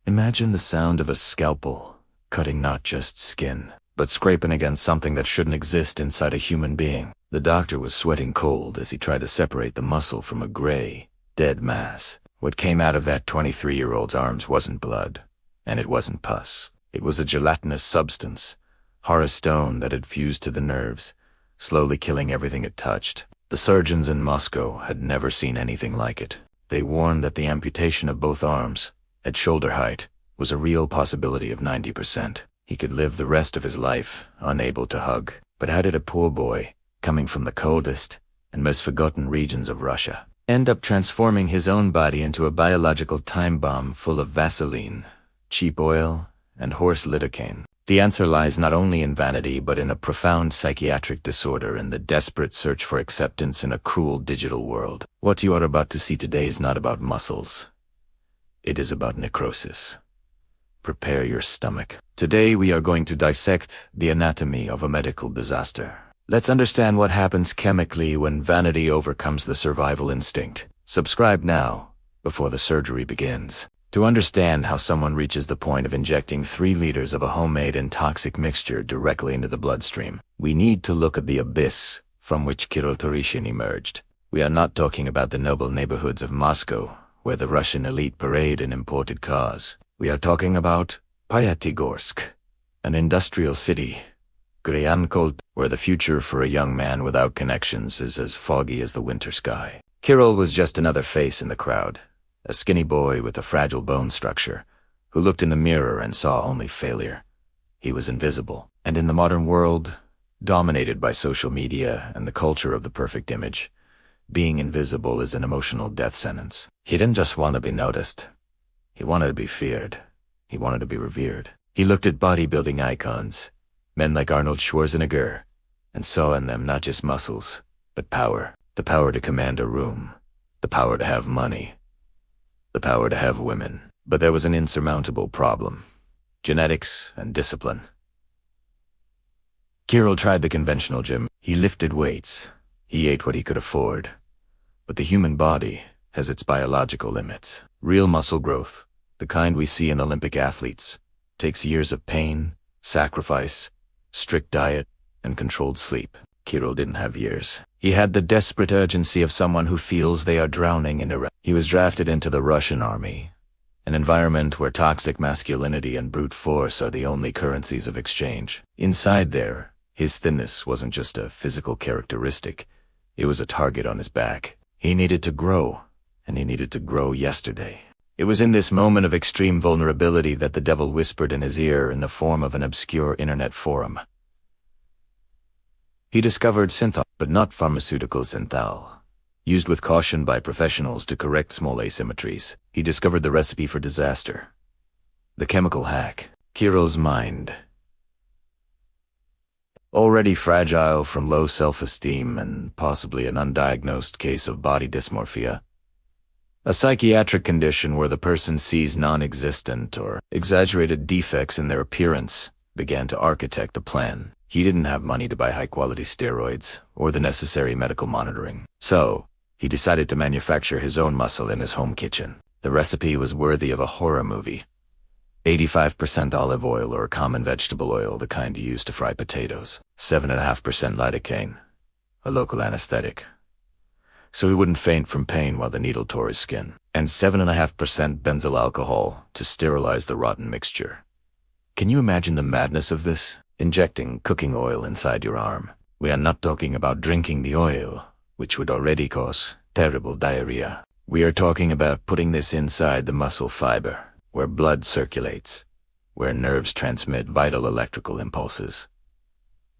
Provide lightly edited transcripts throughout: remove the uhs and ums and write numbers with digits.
Imagine the sound of a scalpel, cutting not just skin, but scraping against something that shouldn't exist inside a human being. The doctor was sweating cold as he tried to separate the muscle from a gray, dead mass. What came out of that 23-year-old's arms wasn't blood, and it wasn't pus. It was a gelatinous substance, horror stone that had fused to the nerves, slowly killing everything it touched. The surgeons in Moscow had never seen anything like it. They warned that the amputation of both arms, at shoulder height, was a real possibility of 90%. He could live the rest of his life unable to hug. But how did a poor boy, coming from the coldest and most forgotten regions of Russia, end up transforming his own body into a biological time bomb full of Vaseline, cheap oil, and horse lidocaine? The answer lies not only in vanity but in a profound psychiatric disorder and the desperate search for acceptance in a cruel digital world. What you are about to see today is not about muscles. It is about necrosis. Prepare your stomach. Today we are going to dissect the anatomy of a medical disaster. Let's understand what happens chemically when vanity overcomes the survival instinct. Subscribe now, before the surgery begins. To understand how someone reaches the point of injecting 3 liters of a homemade and toxic mixture directly into the bloodstream, we need to look at the abyss from which Kirill Tereshin emerged. We are not talking about the noble neighborhoods of Moscow, where the Russian elite parade in imported cars. We are talking about Pyatigorsk, an industrial city, Gryancolt, where the future for a young man without connections is as foggy as the winter sky. Kirill was just another face in the crowd. A skinny boy with a fragile bone structure, who looked in the mirror and saw only failure. He was invisible, and in the modern world, dominated by social media and the culture of the perfect image, being invisible is an emotional death sentence. He didn't just want to be noticed. He wanted to be feared. He wanted to be revered. He looked at bodybuilding icons, men like Arnold Schwarzenegger, and saw in them not just muscles, but power. The power to command a room, the power to have money, the power to have women. But there was an insurmountable problem: genetics and discipline. Kirill tried the conventional gym. He lifted weights. He ate what he could afford. But the human body has its biological limits. Real muscle growth, the kind we see in Olympic athletes, takes years of pain, sacrifice, strict diet, and controlled sleep. Kirill didn't have years. He had the desperate urgency of someone who feels they are drowning in a... He was drafted into the Russian army, an environment where toxic masculinity and brute force are the only currencies of exchange. Inside there, his thinness wasn't just a physical characteristic. It was a target on his back. He needed to grow, and he needed to grow yesterday. It was in this moment of extreme vulnerability that the devil whispered in his ear in the form of an obscure internet forum. He discovered Synthol, but not pharmaceutical Synthol, used with caution by professionals to correct small asymmetries. He discovered the recipe for disaster. The chemical hack. Kirill's mind, already fragile from low self-esteem and possibly an undiagnosed case of body dysmorphia, a psychiatric condition where the person sees non-existent or exaggerated defects in their appearance, began to architect the plan. He didn't have money to buy high-quality steroids or the necessary medical monitoring. So, he decided to manufacture his own muscle in his home kitchen. The recipe was worthy of a horror movie. 85% olive oil or common vegetable oil, the kind you use to fry potatoes. 7.5% lidocaine, a local anesthetic, so he wouldn't faint from pain while the needle tore his skin. And 7.5% benzyl alcohol to sterilize the rotten mixture. Can you imagine the madness of this? Injecting cooking oil inside your arm. We are not talking about drinking the oil, which would already cause terrible diarrhea. We are talking about putting this inside the muscle fiber, where blood circulates, where nerves transmit vital electrical impulses.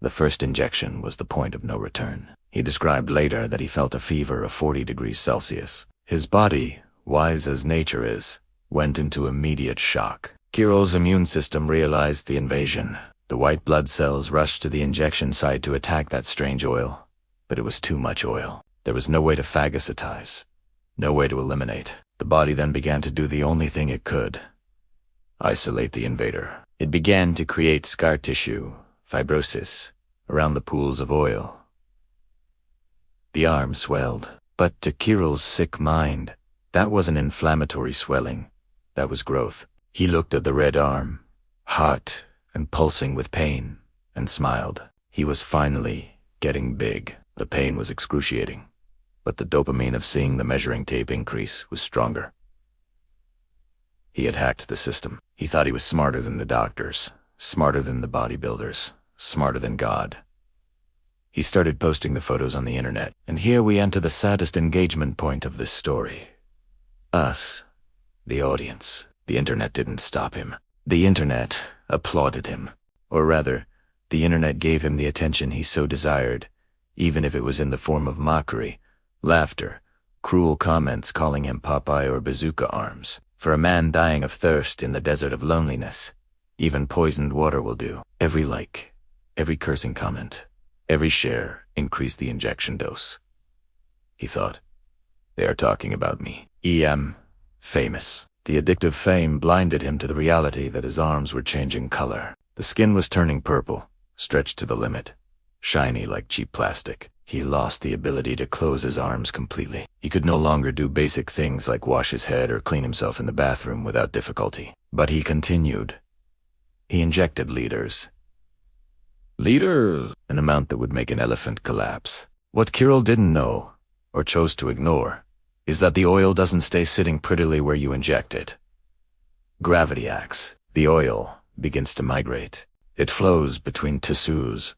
The first injection was the point of no return. He described later that he felt a fever of 40 degrees Celsius. His body, wise as nature is, went into immediate shock. Kirill's immune system realized the invasion. The white blood cells rushed to the injection site to attack that strange oil, but it was too much oil. There was no way to phagocytize, no way to eliminate. The body then began to do the only thing it could: isolate the invader. It began to create scar tissue, fibrosis, around the pools of oil. The arm swelled, but to Kirill's sick mind, that wasn't inflammatory swelling, that was growth. He looked at the red arm, hot and pulsing with pain, and smiled. He was finally getting big. The pain was excruciating, but the dopamine of seeing the measuring tape increase was stronger. He had hacked the system. He thought he was smarter than the doctors, smarter than the bodybuilders, smarter than God. He started posting the photos on the internet, and here we enter the saddest engagement point of this story. Us, the audience. The internet didn't stop him. The internet applauded him. Or rather, the internet gave him the attention he so desired, even if it was in the form of mockery, laughter, cruel comments calling him Popeye or bazooka arms. For a man dying of thirst in the desert of loneliness, even poisoned water will do. Every like, every cursing comment, every share increased the injection dose. He thought, they are talking about me. Famous. The addictive fame blinded him to the reality that his arms were changing color. The skin was turning purple, stretched to the limit, shiny like cheap plastic. He lost the ability to close his arms completely. He could no longer do basic things like wash his head or clean himself in the bathroom without difficulty. But he continued. He injected liters. An amount that would make an elephant collapse. What Kirill didn't know, or chose to ignore, is that the oil doesn't stay sitting prettily where you inject it. Gravity acts. The oil begins to migrate. It flows between tissues,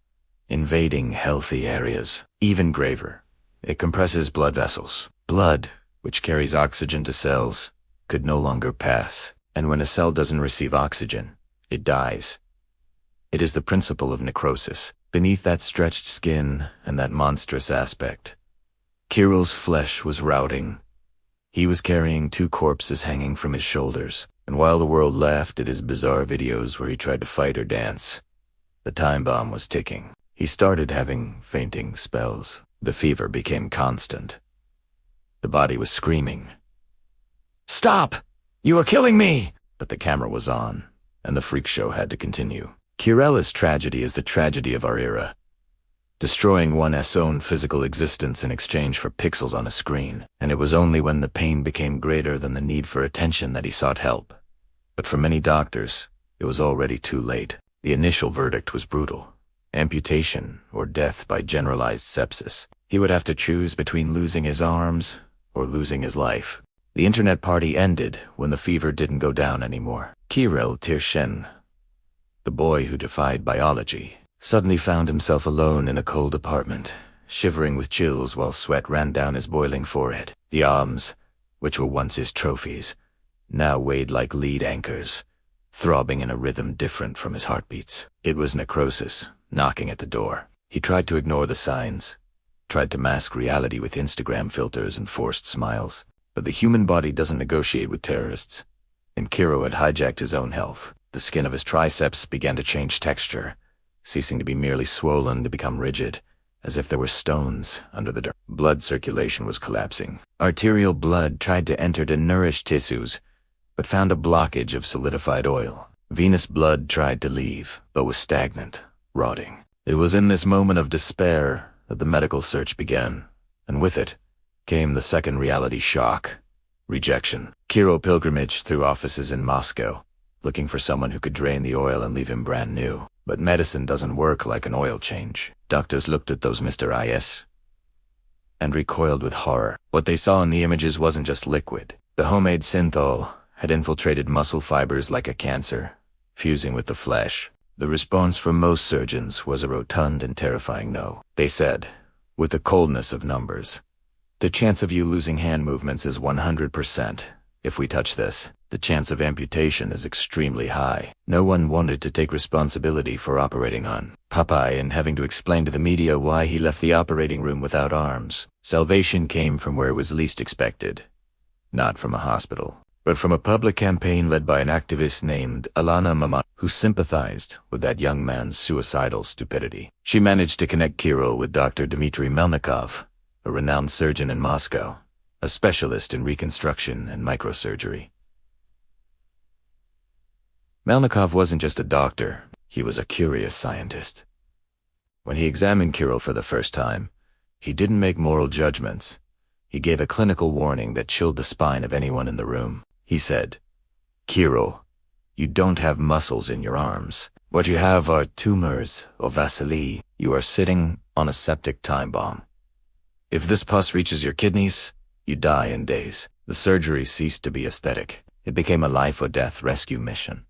invading healthy areas. Even graver, it compresses blood vessels. Blood, which carries oxygen to cells, could no longer pass. And when a cell doesn't receive oxygen, it dies. It is the principle of necrosis. Beneath that stretched skin and that monstrous aspect, Kirill's flesh was rotting. He was carrying 2 corpses hanging from his shoulders, and while the world laughed at his bizarre videos where he tried to fight or dance, the time bomb was ticking. He started having fainting spells. The fever became constant. The body was screaming, "Stop! You are killing me!" But the camera was on, and the freak show had to continue. Kirill's tragedy is the tragedy of our era, destroying one's own physical existence in exchange for pixels on a screen. And it was only when the pain became greater than the need for attention that he sought help. But for many doctors, it was already too late. The initial verdict was brutal. Amputation or death by generalized sepsis. He would have to choose between losing his arms or losing his life. The internet party ended when the fever didn't go down anymore. Kirill Tereshin, the boy who defied biology, suddenly found himself alone in a cold apartment, shivering with chills while sweat ran down his boiling forehead. The arms, which were once his trophies, now weighed like lead anchors, throbbing in a rhythm different from his heartbeats. It was necrosis, knocking at the door. He tried to ignore the signs, tried to mask reality with Instagram filters and forced smiles. But the human body doesn't negotiate with terrorists, and Kirill had hijacked his own health. The skin of his triceps began to change texture, ceasing to be merely swollen to become rigid, as if there were stones under the dirt. Blood circulation was collapsing. Arterial blood tried to enter to nourish tissues, but found a blockage of solidified oil. Venous blood tried to leave, but was stagnant, rotting. It was in this moment of despair that the medical search began, and with it came the second reality shock: rejection. Kirill pilgrimaged through offices in Moscow, looking for someone who could drain the oil and leave him brand new. But medicine doesn't work like an oil change. Doctors looked at those Mr. IS and recoiled with horror. What they saw in the images wasn't just liquid. The homemade Synthol had infiltrated muscle fibers like a cancer, fusing with the flesh. The response from most surgeons was a rotund and terrifying no. They said, with the coldness of numbers, "The chance of you losing hand movements is 100%. If we touch this, the chance of amputation is extremely high." No one wanted to take responsibility for operating on Popeye and having to explain to the media why he left the operating room without arms. Salvation came from where it was least expected. Not from a hospital, but from a public campaign led by an activist named Alana Mama, who sympathized with that young man's suicidal stupidity. She managed to connect Kirill with Dr. Dmitry Melnikov, a renowned surgeon in Moscow, a specialist in reconstruction and microsurgery. Melnikov wasn't just a doctor, he was a curious scientist. When he examined Kirill for the first time, he didn't make moral judgments. He gave a clinical warning that chilled the spine of anyone in the room. He said, "Kirill, You don't have muscles in your arms. What you have are tumors or bacilli. You are sitting on a septic time bomb. If this pus reaches your kidneys, you die in days. The surgery ceased to be aesthetic. It became a life-or-death rescue mission.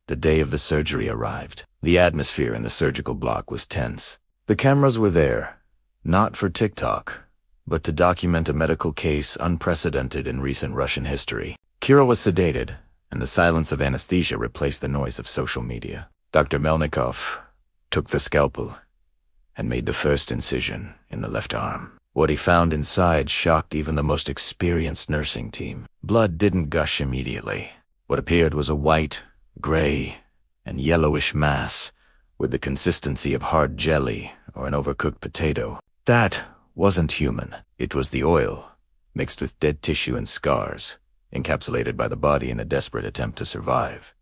The day of the surgery arrived. The atmosphere in the surgical block was tense. The cameras were there, not for TikTok, but to document a medical case unprecedented in recent Russian history. Kirill was sedated, and the silence of anesthesia replaced the noise of social media. Dr. Melnikov took the scalpel and made the first incision in the left arm. What he found inside shocked even the most experienced nursing team. Blood didn't gush immediately. What appeared was a white, gray, and yellowish mass with the consistency of hard jelly or an overcooked potato. That wasn't human. It was the oil, mixed with dead tissue and scars, encapsulated by the body in a desperate attempt to survive.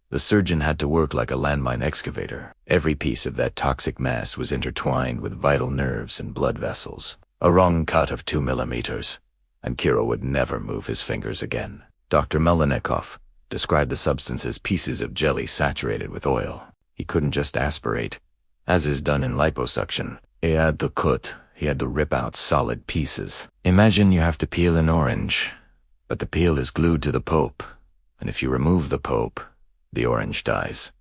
The surgeon had to work like a landmine excavator. Every piece of that toxic mass was intertwined with vital nerves and blood vessels. A wrong cut of 2 millimeters, and Kirill would never move his fingers again. Dr. Melnikov described the substance as pieces of jelly saturated with oil. He couldn't just aspirate, as is done in liposuction. He had to rip out solid pieces. Imagine you have to peel an orange, but the peel is glued to the pulp, and if you remove the pulp, the orange dies.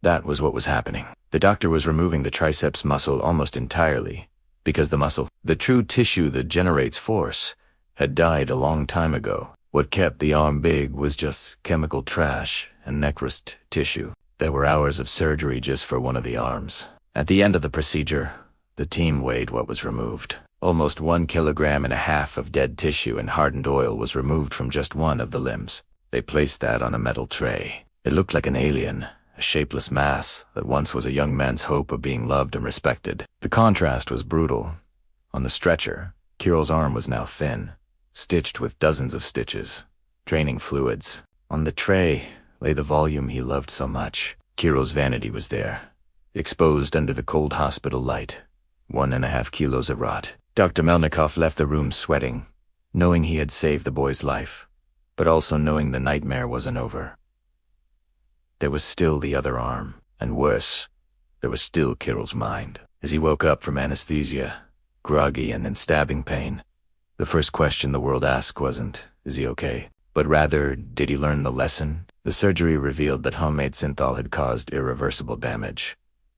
That was what was happening. The doctor was removing the triceps muscle almost entirely, because the muscle, the true tissue that generates force, had died a long time ago. What kept the arm big was just chemical trash and necrosed tissue. There were hours of surgery just for one of the arms. At the end of the procedure, the team weighed what was removed. Almost 1.5 kilograms of dead tissue and hardened oil was removed from just one of the limbs. They placed that on a metal tray. It looked like an alien, a shapeless mass that once was a young man's hope of being loved and respected. The contrast was brutal. On the stretcher, Kirill's arm was now thin, stitched with dozens of stitches, draining fluids. On the tray lay the volume he loved so much. Kirill's vanity was there, exposed under the cold hospital light. 1.5 kilos of rot. Dr. Melnikov left the room sweating, knowing he had saved the boy's life, but also knowing the nightmare wasn't over. There was still the other arm, and worse, there was still Kirill's mind. As he woke up from anesthesia, groggy and in stabbing pain, the first question the world asked wasn't, is he okay? But rather, did he learn the lesson? The surgery revealed that homemade Synthol had caused irreversible damage.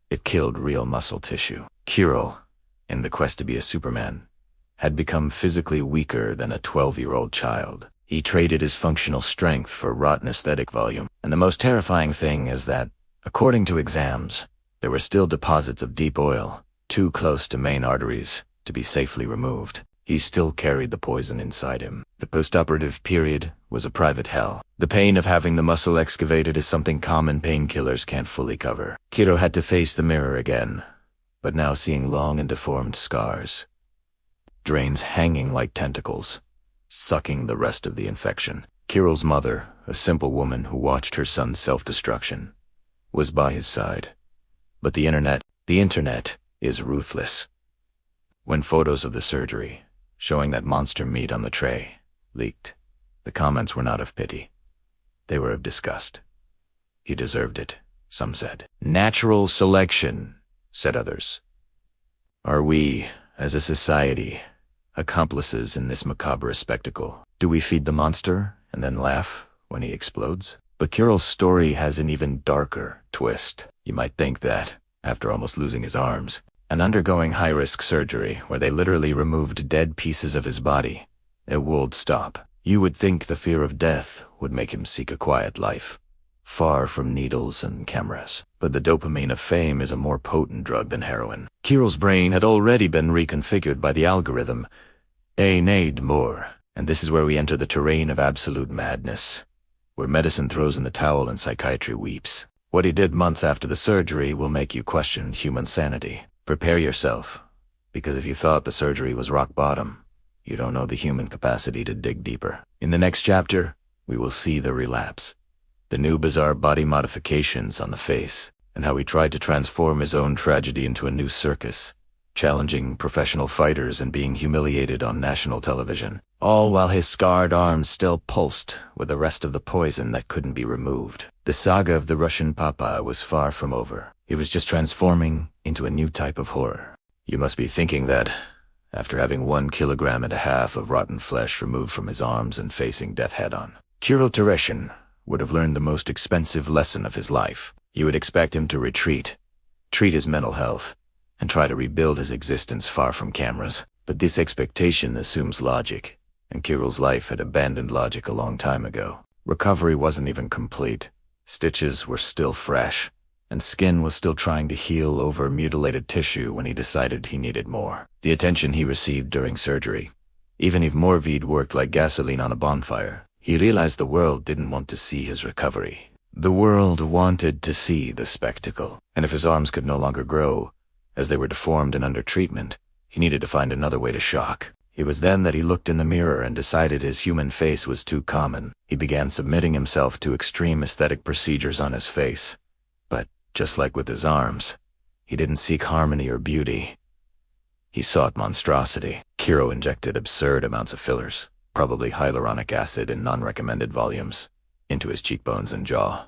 It killed real muscle tissue. Kirill, in the quest to be a Superman, had become physically weaker than a 12-year-old child. He traded his functional strength for rotten aesthetic volume. And the most terrifying thing is that, according to exams, there were still deposits of deep oil, too close to main arteries to be safely removed. He still carried the poison inside him. The postoperative period was a private hell. The pain of having the muscle excavated is something common painkillers can't fully cover. Kirill had to face the mirror again, but now seeing long and deformed scars. Drains hanging like tentacles, sucking the rest of the infection. Kirill's mother, a simple woman who watched her son's self-destruction, was by his side. But the internet is ruthless. When photos of the surgery, showing that monster meat on the tray, leaked, the comments were not of pity. They were of disgust. He deserved it, some said. Natural selection, said others. Are we, as a society, accomplices in this macabre spectacle? Do we feed the monster and then laugh when he explodes? But Kirill's story has an even darker twist. You might think that, after almost losing his arms, and undergoing high-risk surgery where they literally removed dead pieces of his body, it would stop. You would think the fear of death would make him seek a quiet life, far from needles and cameras. But the dopamine of fame is a more potent drug than heroin. Kirill's brain had already been reconfigured by the algorithm. Need more. And this is where we enter the terrain of absolute madness, where medicine throws in the towel and psychiatry weeps. What he did months after the surgery will make you question human sanity. Prepare yourself, because if you thought the surgery was rock bottom, you don't know the human capacity to dig deeper. In the next chapter, we will see the relapse, the new bizarre body modifications on the face, and how he tried to transform his own tragedy into a new circus, challenging professional fighters and being humiliated on national television, all while his scarred arms still pulsed with the rest of the poison that couldn't be removed. The saga of the Russian Popeye was far from over. It was just transforming into a new type of horror. You must be thinking that, after having 1.5 kilograms of rotten flesh removed from his arms and facing death head-on, Kirill Tereshin would have learned the most expensive lesson of his life. You would expect him to retreat, treat his mental health, and try to rebuild his existence far from cameras. But this expectation assumes logic, and Kirill's life had abandoned logic a long time ago. Recovery wasn't even complete. Stitches were still fresh, and skin was still trying to heal over mutilated tissue when he decided he needed more. The attention he received during surgery, even if morphine worked like gasoline on a bonfire, he realized the world didn't want to see his recovery. The world wanted to see the spectacle, and if his arms could no longer grow, as they were deformed and under treatment, he needed to find another way to shock. It was then that he looked in the mirror and decided his human face was too common. He began submitting himself to extreme aesthetic procedures on his face. But, just like with his arms, he didn't seek harmony or beauty. He sought monstrosity. Kirill injected absurd amounts of fillers, probably hyaluronic acid in non-recommended volumes, into his cheekbones and jaw.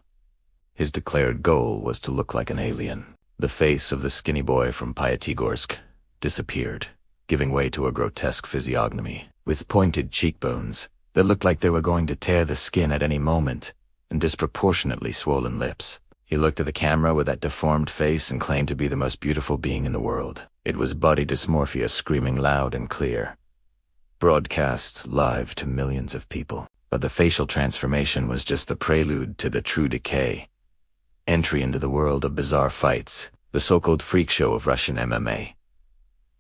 His declared goal was to look like an alien. The face of the skinny boy from Pyatigorsk disappeared, giving way to a grotesque physiognomy, with pointed cheekbones that looked like they were going to tear the skin at any moment, and disproportionately swollen lips. He looked at the camera with that deformed face and claimed to be the most beautiful being in the world. It was body dysmorphia screaming loud and clear, broadcast live to millions of people. But the facial transformation was just the prelude to the true decay. Entry into the world of bizarre fights, the so-called freak show of Russian MMA.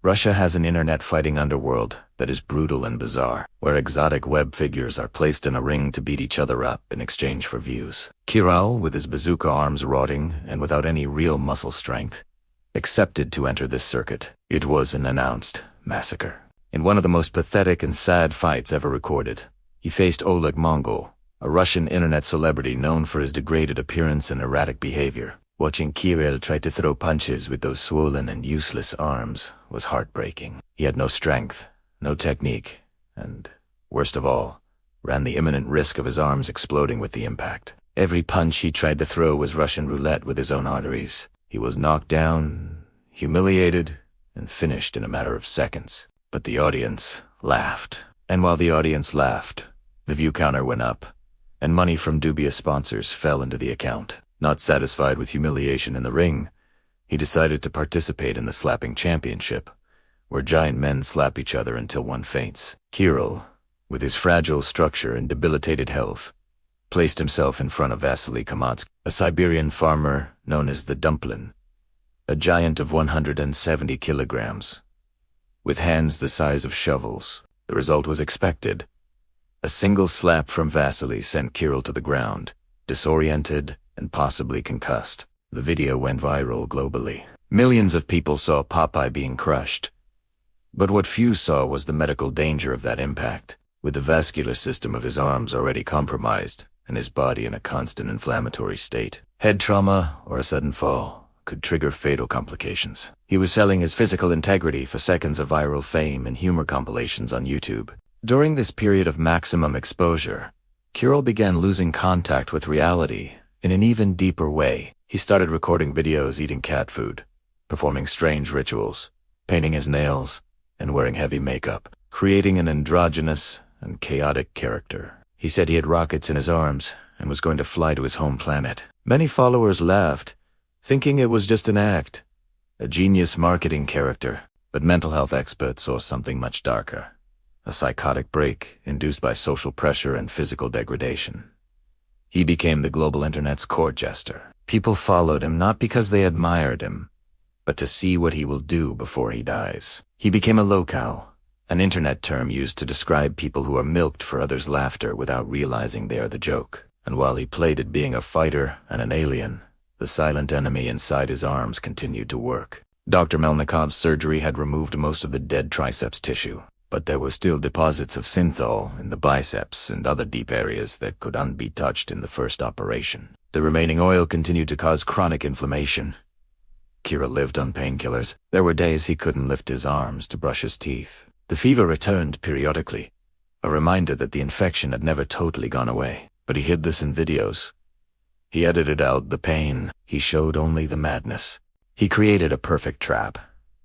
Russia has an internet fighting underworld that is brutal and bizarre, where exotic web figures are placed in a ring to beat each other up in exchange for views. Kirill, with his bazooka arms rotting and without any real muscle strength, accepted to enter this circuit. It was an announced massacre. In one of the most pathetic and sad fights ever recorded, he faced Oleg Mongol, a Russian internet celebrity known for his degraded appearance and erratic behavior. Watching Kirill try to throw punches with those swollen and useless arms was heartbreaking. He had no strength, no technique, and, worst of all, ran the imminent risk of his arms exploding with the impact. Every punch he tried to throw was Russian roulette with his own arteries. He was knocked down, humiliated, and finished in a matter of seconds. But the audience laughed. And while the audience laughed, the view counter went up, and money from dubious sponsors fell into the account. Not satisfied with humiliation in the ring, he decided to participate in the slapping championship, where giant men slap each other until one faints. Kirill, with his fragile structure and debilitated health, placed himself in front of Vasily Kamatsky, a Siberian farmer known as the Dumplin, a giant of 170 kilograms, with hands the size of shovels. The result was expected. A single slap from Vasily sent Kirill to the ground, disoriented and possibly concussed. The video went viral globally. Millions of people saw Popeye being crushed. But what few saw was the medical danger of that impact. With the vascular system of his arms already compromised and his body in a constant inflammatory state, head trauma or a sudden fall could trigger fatal complications. He was selling his physical integrity for seconds of viral fame and humor compilations on YouTube. During this period of maximum exposure, Kirill began losing contact with reality in an even deeper way. He started recording videos eating cat food, performing strange rituals, painting his nails, and wearing heavy makeup, creating an androgynous and chaotic character. He said he had rockets in his arms and was going to fly to his home planet. Many followers laughed, thinking it was just an act, a genius marketing character. But mental health experts saw something much darker, a psychotic break induced by social pressure and physical degradation. He became the global internet's court jester. People followed him not because they admired him, but to see what he will do before he dies. He became a lowcow, an internet term used to describe people who are milked for others' laughter without realizing they are the joke. And while he played at being a fighter and an alien, the silent enemy inside his arms continued to work. Dr. Melnikov's surgery had removed most of the dead triceps tissue, but there were still deposits of synthol in the biceps and other deep areas that could not be touched in the first operation. The remaining oil continued to cause chronic inflammation. Kirill lived on painkillers. There were days he couldn't lift his arms to brush his teeth. The fever returned periodically, a reminder that the infection had never totally gone away. But he hid this in videos. He edited out the pain. He showed only the madness. He created a perfect trap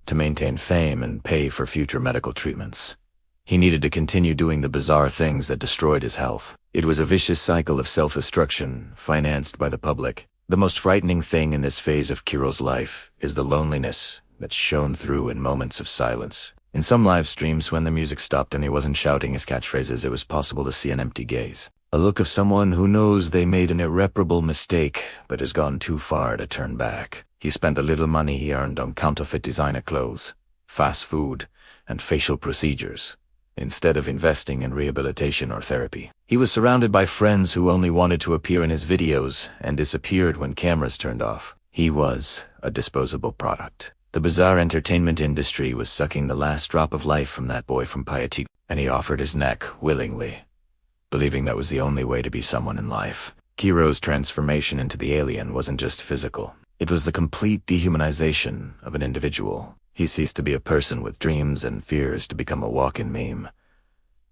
to maintain fame and pay for future medical treatments. He needed to continue doing the bizarre things that destroyed his health. It was a vicious cycle of self-destruction, financed by the public. The most frightening thing in this phase of Kirill's life is the loneliness that shone through in moments of silence. In some live streams, when the music stopped and he wasn't shouting his catchphrases, it was possible to see an empty gaze. A look of someone who knows they made an irreparable mistake, but has gone too far to turn back. He spent the little money he earned on counterfeit designer clothes, fast food, and facial procedures, instead of investing in rehabilitation or therapy. He was surrounded by friends who only wanted to appear in his videos and disappeared when cameras turned off. He was a disposable product. The bizarre entertainment industry was sucking the last drop of life from that boy from Popeye, and he offered his neck willingly, believing that was the only way to be someone in life. Kirill's transformation into the alien wasn't just physical. It was the complete dehumanization of an individual. He ceased to be a person with dreams and fears to become a walk-in meme,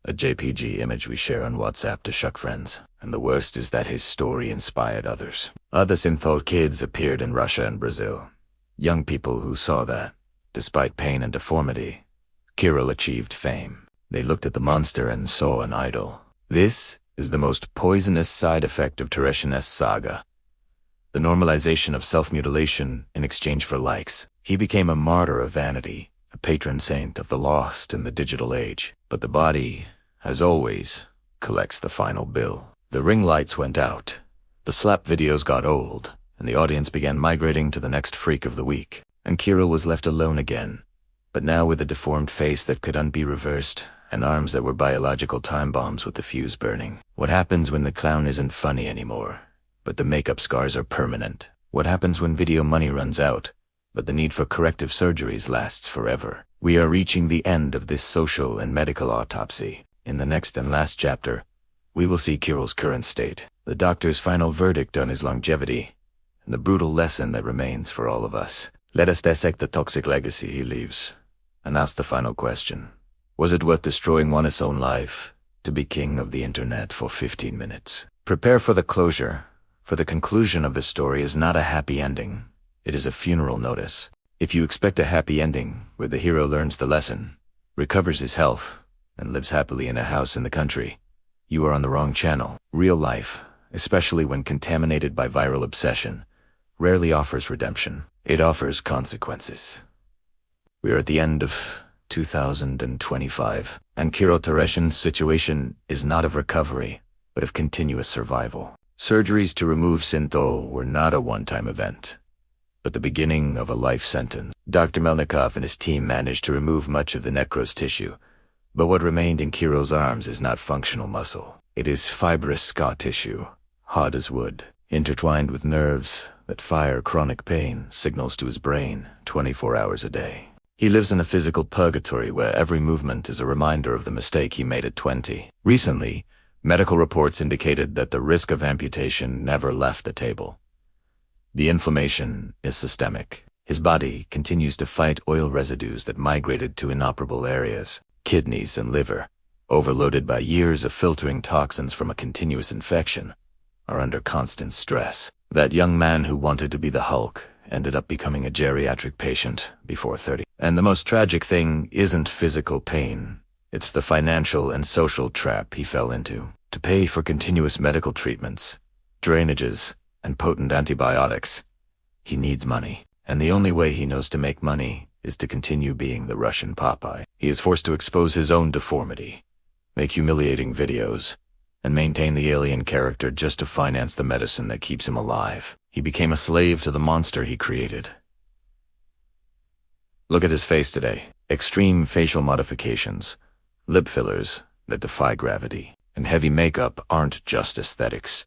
a JPG image we share on WhatsApp to shuck friends. And the worst is that his story inspired others. Other Synthol kids appeared in Russia and Brazil. Young people who saw that, despite pain and deformity, Kirill achieved fame. They looked at the monster and saw an idol. This is the most poisonous side effect of Tereshin's saga. The normalization of self-mutilation in exchange for likes. He became a martyr of vanity, a patron saint of the lost in the digital age. But the body, as always, collects the final bill. The ring lights went out, the slap videos got old, and the audience began migrating to the next freak of the week. And Kirill was left alone again, but now with a deformed face that couldn't be reversed, and arms that were biological time bombs with the fuse burning. What happens when the clown isn't funny anymore, but the makeup scars are permanent? What happens when video money runs out, but the need for corrective surgeries lasts forever? We are reaching the end of this social and medical autopsy. In the next and last chapter, we will see Kirill's current state, the doctor's final verdict on his longevity, and the brutal lesson that remains for all of us. Let us dissect the toxic legacy he leaves, and ask the final question. Was it worth destroying one's own life to be king of the internet for 15 minutes? Prepare for the closure, for the conclusion of this story is not a happy ending. It is a funeral notice. If you expect a happy ending, where the hero learns the lesson, recovers his health, and lives happily in a house in the country, you are on the wrong channel. Real life, especially when contaminated by viral obsession, rarely offers redemption. It offers consequences. We are at the end of 2025, and Kirill Tereshin's situation is not of recovery, but of continuous survival. Surgeries to remove Synthol were not a one-time event, but the beginning of a life sentence. Dr. Melnikov and his team managed to remove much of the Necrosis tissue, but what remained in Kirill's arms is not functional muscle. It is fibrous scar tissue, hard as wood, intertwined with nerves that fire chronic pain signals to his brain 24 hours a day. He lives in a physical purgatory where every movement is a reminder of the mistake he made at 20. Recently, medical reports indicated that the risk of amputation never left the table. The inflammation is systemic. His body continues to fight oil residues that migrated to inoperable areas. Kidneys and liver, overloaded by years of filtering toxins from a continuous infection, are under constant stress. That young man who wanted to be the Hulk ended up becoming a geriatric patient before 30. And the most tragic thing isn't physical pain. It's the financial and social trap he fell into. To pay for continuous medical treatments, drainages, and potent antibiotics, he needs money. And the only way he knows to make money is to continue being the Russian Popeye. He is forced to expose his own deformity, make humiliating videos, and maintain the alien character just to finance the medicine that keeps him alive. He became a slave to the monster he created. Look at his face today. Extreme facial modifications, lip fillers that defy gravity, and heavy makeup aren't just aesthetics.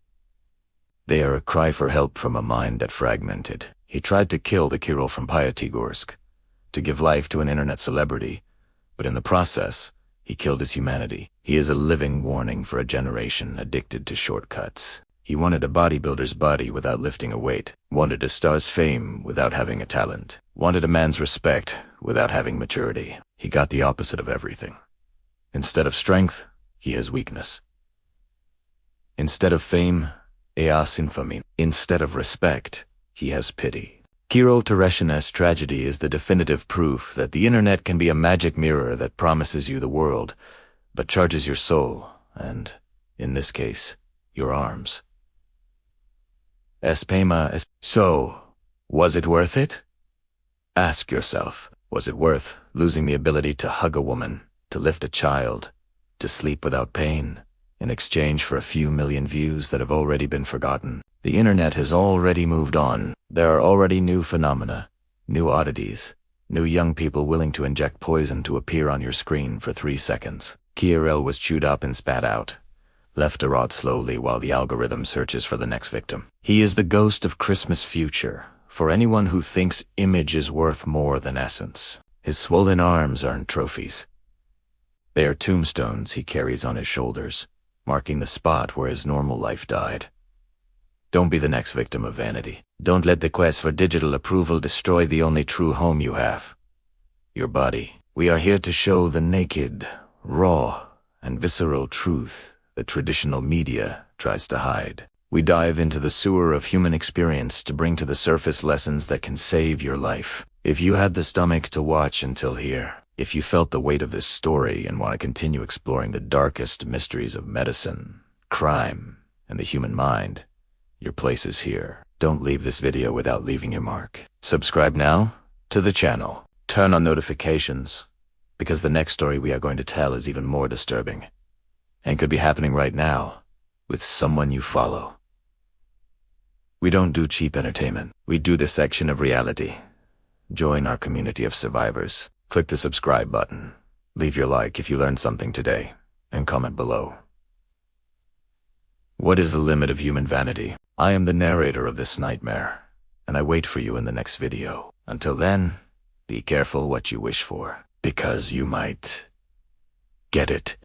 They are a cry for help from a mind that fragmented. He tried to kill the Kirill from Pyatigorsk, to give life to an internet celebrity, but in the process, he killed his humanity. He is a living warning for a generation addicted to shortcuts. He wanted a bodybuilder's body without lifting a weight, wanted a star's fame without having a talent, wanted a man's respect without having maturity. He got the opposite of everything. Instead of strength, he has weakness. Instead of fame, eos infamy. Instead of respect, he has pity. Kirill Tereshin's tragedy is the definitive proof that the internet can be a magic mirror that promises you the world, but charges your soul, and, in this case, your arms. So, was it worth it? Ask yourself, was it worth losing the ability to hug a woman, to lift a child, to sleep without pain, in exchange for a few million views that have already been forgotten? The internet has already moved on. There are already new phenomena, new oddities, new young people willing to inject poison to appear on your screen for 3 seconds. Kirill was chewed up and spat out, left to rot slowly while the algorithm searches for the next victim. He is the ghost of Christmas future, for anyone who thinks image is worth more than essence. His swollen arms aren't trophies. They are tombstones he carries on his shoulders, marking the spot where his normal life died. Don't be the next victim of vanity. Don't let the quest for digital approval destroy the only true home you have: your body. We are here to show the naked, raw, and visceral truth that traditional media tries to hide. We dive into the sewer of human experience to bring to the surface lessons that can save your life. If you had the stomach to watch until here, if you felt the weight of this story and want to continue exploring the darkest mysteries of medicine, crime, and the human mind, your place is here. Don't leave this video without leaving your mark. Subscribe now to the channel. Turn on notifications, because the next story we are going to tell is even more disturbing, and could be happening right now with someone you follow. We don't do cheap entertainment. We do dissection of reality. Join our community of survivors. Click the subscribe button. Leave your like if you learned something today, and comment below. What is the limit of human vanity? I am the narrator of this nightmare, and I wait for you in the next video. Until then, be careful what you wish for, because you might get it.